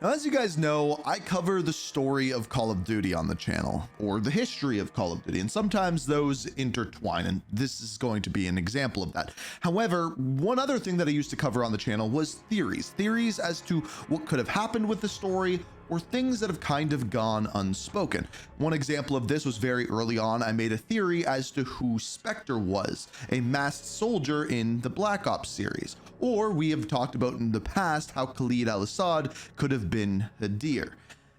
Now, as you guys know, I cover the story of Call of Duty on the channel, or the history of Call of Duty, and sometimes those intertwine, and this is going to be an example of that. However, one other thing that I used to cover on the channel was theories as to what could have happened with the story, or things that have kind of gone unspoken. One example of this was very early on. I made a theory as to who Spectre was, a masked soldier in the Black Ops series. Or we have talked about in the past how Khalid al-Assad could have been Hadir.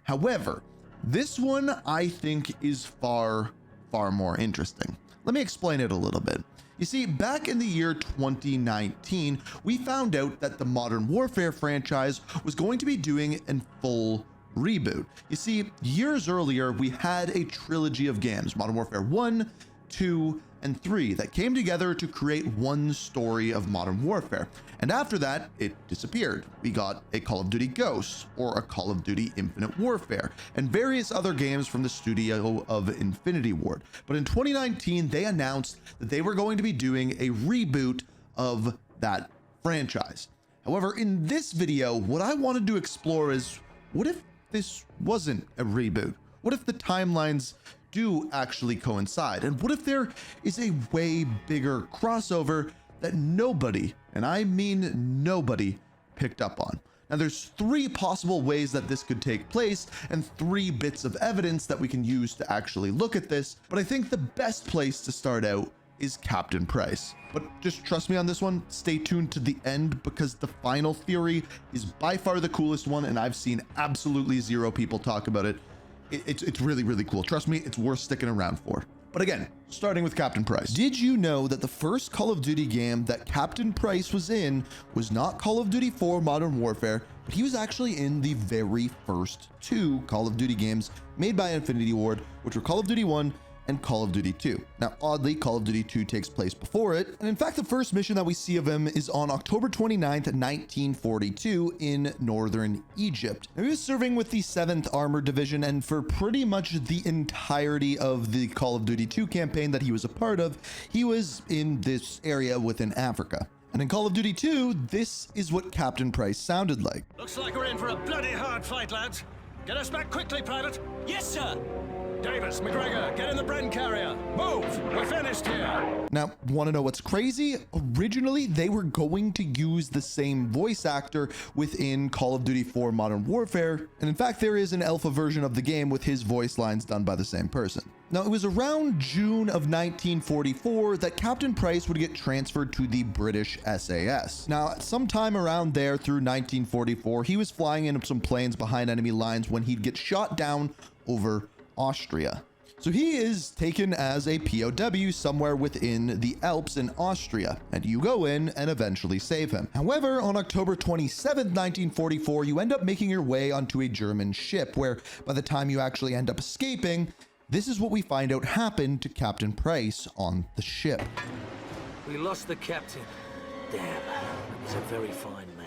However, this one I think is far more interesting. Let me explain it a little bit. You see, back in the year 2019, we found out that the Modern Warfare franchise was going to be doing a full reboot. You see, years earlier, we had a trilogy of games, Modern Warfare 1, 2, and 3, that came together to create one story of Modern Warfare. And after that, it disappeared. We got a Call of Duty Ghosts, or a Call of Duty Infinite Warfare, and various other games from the studio of Infinity Ward. But in 2019, they announced that they were going to be doing a reboot of that franchise. However, in this video, what I wanted to explore is, what if this wasn't a reboot? What if the timelines do actually coincide? And what if there is a way bigger crossover that nobody, and I mean nobody, picked up on? Now, there's three possible ways that this could take place and three bits of evidence that we can use to actually look at this, but I think the best place to start out is Captain Price. But just trust me on this one, stay tuned to the end, because the final theory is by far the coolest one, and I've seen absolutely zero people talk about it. It's really cool. Trust me, it's worth sticking around for. But again, starting with Captain Price. Did you know that the first Call of Duty game that Captain Price was in was not Call of Duty 4 Modern Warfare, but he was actually in the very first two Call of Duty games made by Infinity Ward, which were Call of Duty 1 and Call of Duty 2. Now, oddly, Call of Duty 2 takes place before it, and in fact, the first mission that we see of him is on October 29th, 1942 in northern Egypt. Now, he was serving with the 7th Armored Division, and for pretty much the entirety of the Call of Duty 2 campaign that he was a part of, he was in this area within Africa. And in Call of Duty 2, this is what Captain Price sounded like. Looks like we're in for a bloody hard fight, lads. Get us back quickly, pilot. Yes, sir. Davis, McGregor, get in the Bren carrier. Move! We're finished here. Now, want to know what's crazy? Originally, they were going to use the same voice actor within Call of Duty 4 Modern Warfare, and in fact, there is an alpha version of the game with his voice lines done by the same person. Now, it was around June of 1944 that Captain Price would get transferred to the British SAS. Now, sometime around there through 1944, he was flying in some planes behind enemy lines when he'd get shot down over Austria. So he is taken as a POW somewhere within the Alps in Austria, and you go in and eventually save him. However, on October 27th, 1944, you end up making your way onto a German ship, where by the time you actually end up escaping, this is what we find out happened to Captain Price on the ship. We lost the captain. Damn, he was a very fine man.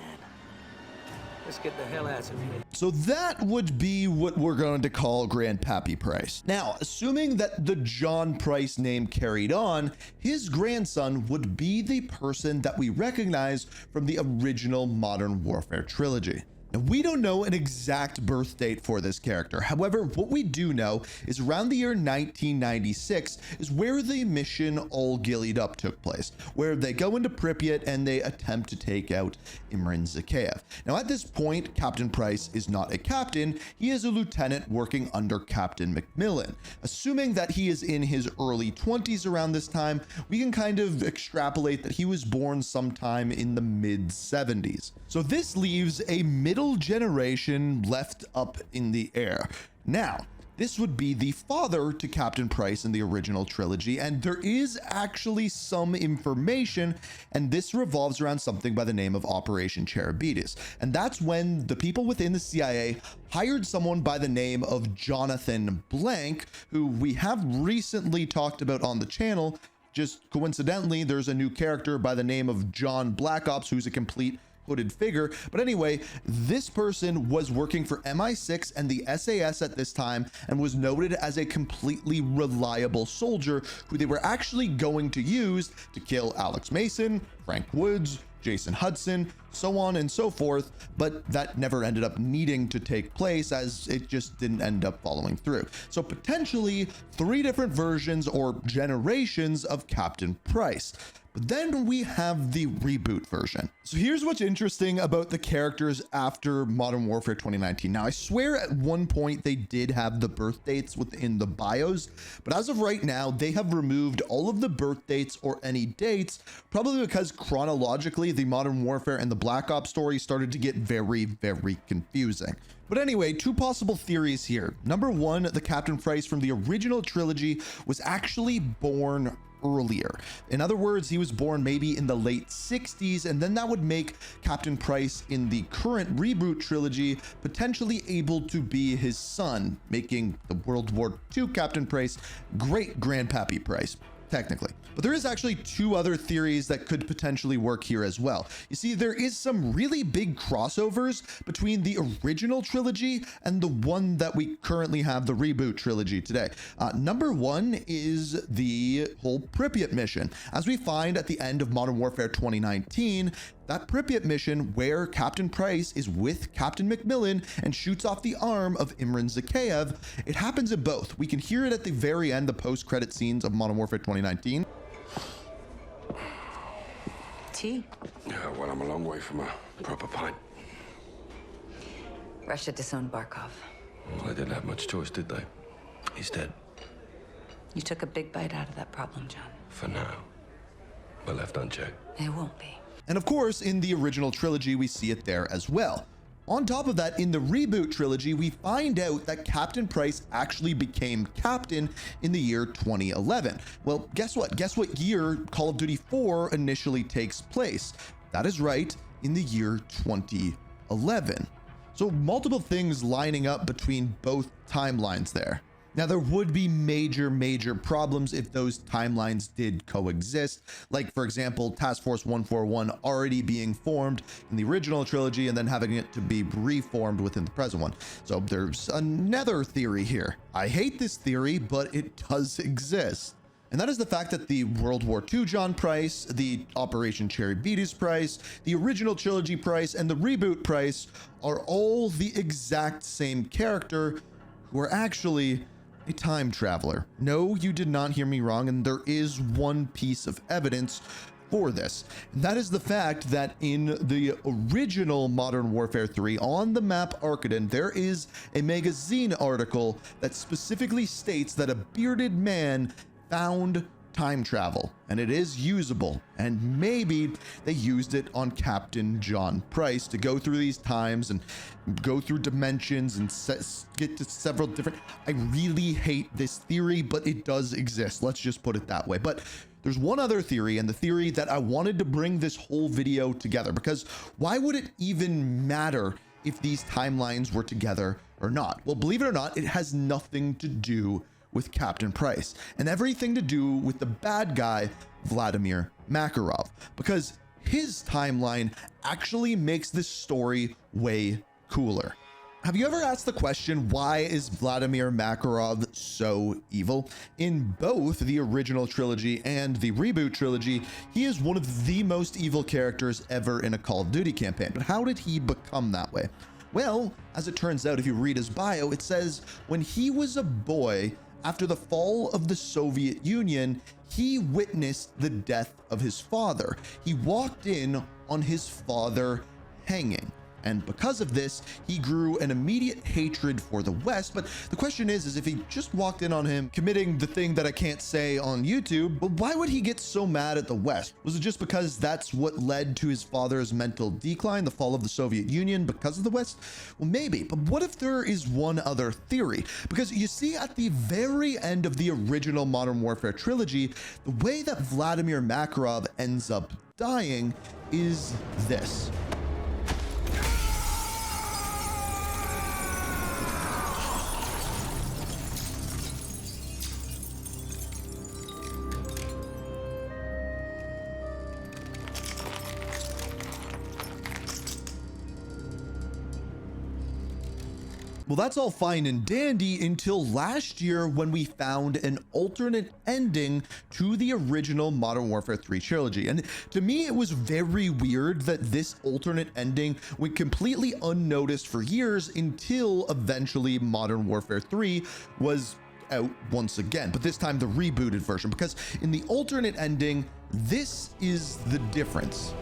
Let's get the hell out of here. So that would be what we're going to call Grandpappy Price. Now, assuming that the John Price name carried on, his grandson would be the person that we recognize from the original Modern Warfare trilogy. Now, we don't know an exact birth date for this character. However, what we do know is around the year 1996 is where the mission All Gillied Up took place, where they go into Pripyat and they attempt to take out Imran Zakhaev. Now, at this point, Captain Price is not a captain. He is a lieutenant working under Captain Macmillan. Assuming that he is in his early 20s around this time, we can kind of extrapolate that he was born sometime in the mid 70s. So this leaves a middle generation left up in the air. Now, this would be the father to Captain Price in the original trilogy, and there is actually some information, and this revolves around something by the name of Operation Charybdis. And that's when the people within the CIA hired someone by the name of Jonathan Blank, who we have recently talked about on the channel. Just coincidentally, there's a new character by the name of John Black Ops, who's a complete hooded figure. But anyway, this person was working for MI6 and the SAS at this time and was noted as a completely reliable soldier who they were actually going to use to kill Alex Mason, Frank Woods, Jason Hudson, so on and so forth, but that never ended up needing to take place as it just didn't end up following through. So potentially 3 different versions or generations of Captain Price. But then we have the reboot version. So here's what's interesting about the characters after Modern Warfare 2019. Now, I swear at one point they did have the birth dates within the bios, but as of right now, they have removed all of the birth dates or any dates, probably because chronologically, the Modern Warfare and the Black Ops story started to get very, very confusing. But anyway, 2 possible theories here. Number 1, the Captain Price from the original trilogy was actually born earlier. In other words, he was born maybe in the late 60s, and then that would make Captain Price in the current reboot trilogy potentially able to be his son, making the World War II Captain Price great Grandpappy Price, technically. But there is actually 2 other theories that could potentially work here as well. You see, there is some really big crossovers between the original trilogy and the one that we currently have, the reboot trilogy today. Number 1 is the whole Pripyat mission. As we find at the end of Modern Warfare 2019, that Pripyat mission where Captain Price is with Captain McMillan and shoots off the arm of Imran Zakhaev, it happens in both. We can hear it at the very end, the post-credit scenes of Modern Warfare 2019. Tea? Yeah, well, I'm a long way from a proper pint. Russia disowned Barkov. Well, they didn't have much choice, did they? He's dead. You took a big bite out of that problem, John. For now. But left unchecked. It won't be. And of course, in the original trilogy, we see it there as well. On top of that, in the reboot trilogy, we find out that Captain Price actually became captain in the year 2011. Well, guess what? Guess what year Call of Duty 4 initially takes place? That is right, in the year 2011. So multiple things lining up between both timelines there. Now, there would be major problems if those timelines did coexist. Like, for example, Task Force 141 already being formed in the original trilogy and then having it to be reformed within the present one. So there's another theory here. I hate this theory, but it does exist. And that is the fact that the World War II John Price, the Operation Cherry Beatus Price, the original trilogy Price, and the reboot Price are all the exact same character who are actually a time traveler. No, you did not hear me wrong, and there is one piece of evidence for this. And that is the fact that in the original Modern Warfare 3 on the map Arkaden, there is a magazine article that specifically states that a bearded man found time travel, and it is usable, and maybe they used it on Captain John Price to go through these times and go through dimensions and get to several different. I really hate this theory, but it does exist. Let's just put it that way. But there's one other theory, and the theory that I wanted to bring this whole video together, because why would it even matter if these timelines were together or not? Well, believe it or not, it has nothing to do with Captain Price and everything to do with the bad guy, Vladimir Makarov, because his timeline actually makes this story way cooler. Have you ever asked the question, why is Vladimir Makarov so evil? In both the original trilogy and the reboot trilogy, he is one of the most evil characters ever in a Call of Duty campaign. But how did he become that way? Well, as it turns out, if you read his bio, it says when he was a boy, after the fall of the Soviet Union, he witnessed the death of his father. He walked in on his father hanging. And because of this, he grew an immediate hatred for the West. But the question is if he just walked in on him committing the thing that I can't say on YouTube, but why would he get so mad at the West? Was it just because that's what led to his father's mental decline, the fall of the Soviet Union because of the West? Well, maybe, but what if there is one other theory? Because you see, at the very end of the original Modern Warfare trilogy, the way that Vladimir Makarov ends up dying is this. Well, that's all fine and dandy until last year when we found an alternate ending to the original Modern Warfare 3 trilogy. And to me, it was very weird that this alternate ending went completely unnoticed for years until eventually Modern Warfare 3 was out once again, but this time the rebooted version, because in the alternate ending, this is the difference.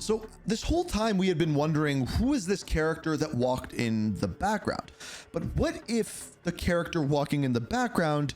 So this whole time we had been wondering, who is this character that walked in the background? But what if the character walking in the background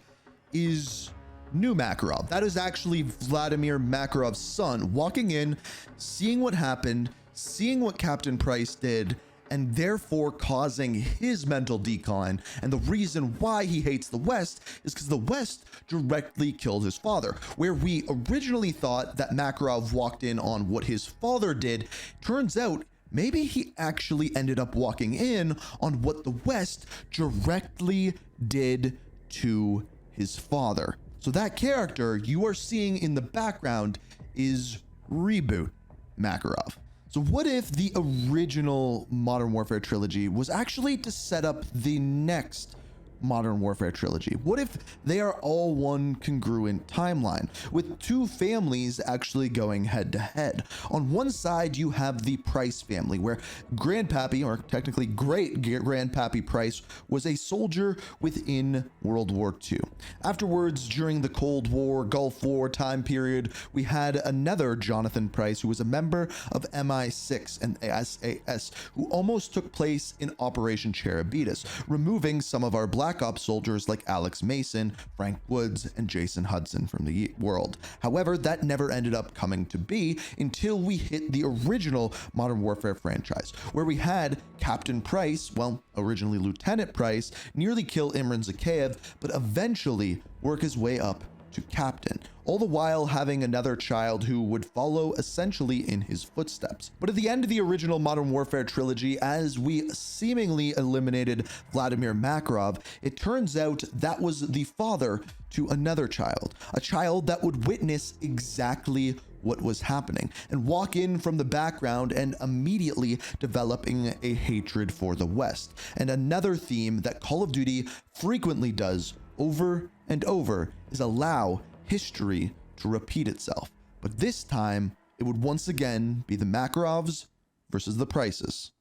is new Makarov? That is actually Vladimir Makarov's son, walking in, seeing what happened, seeing what Captain Price did, and therefore causing his mental decline. And the reason why he hates the West is because the West directly killed his father. Where we originally thought that Makarov walked in on what his father did, turns out maybe he actually ended up walking in on what the West directly did to his father. So that character you are seeing in the background is Reboot Makarov. So what if the original Modern Warfare trilogy was actually to set up the next Modern Warfare trilogy? What if they are all one congruent timeline with two families actually going head to head? On one side, you have the Price family, where Grandpappy, or technically great Grandpappy Price, was a soldier within World War II. Afterwards, during the Cold War, Gulf War time period, we had another Jonathan Price, who was a member of MI6 and SAS, who almost took place in Operation Cherubitis, removing some of our Black Ops soldiers like Alex Mason, Frank Woods, and Jason Hudson from the world. However, that never ended up coming to be until we hit the original Modern Warfare franchise, where we had Captain Price, well, originally Lieutenant Price, nearly kill Imran Zakhaev, but eventually work his way up to captain, all the while having another child who would follow essentially in his footsteps. But at the end of the original Modern Warfare trilogy, as we seemingly eliminated Vladimir Makarov, it turns out that was the father to another child, a child that would witness exactly what was happening and walk in from the background and immediately developing a hatred for the West. And another theme that Call of Duty frequently does over and over is allow history to repeat itself. But this time, it would once again be the Makarovs versus the Prices.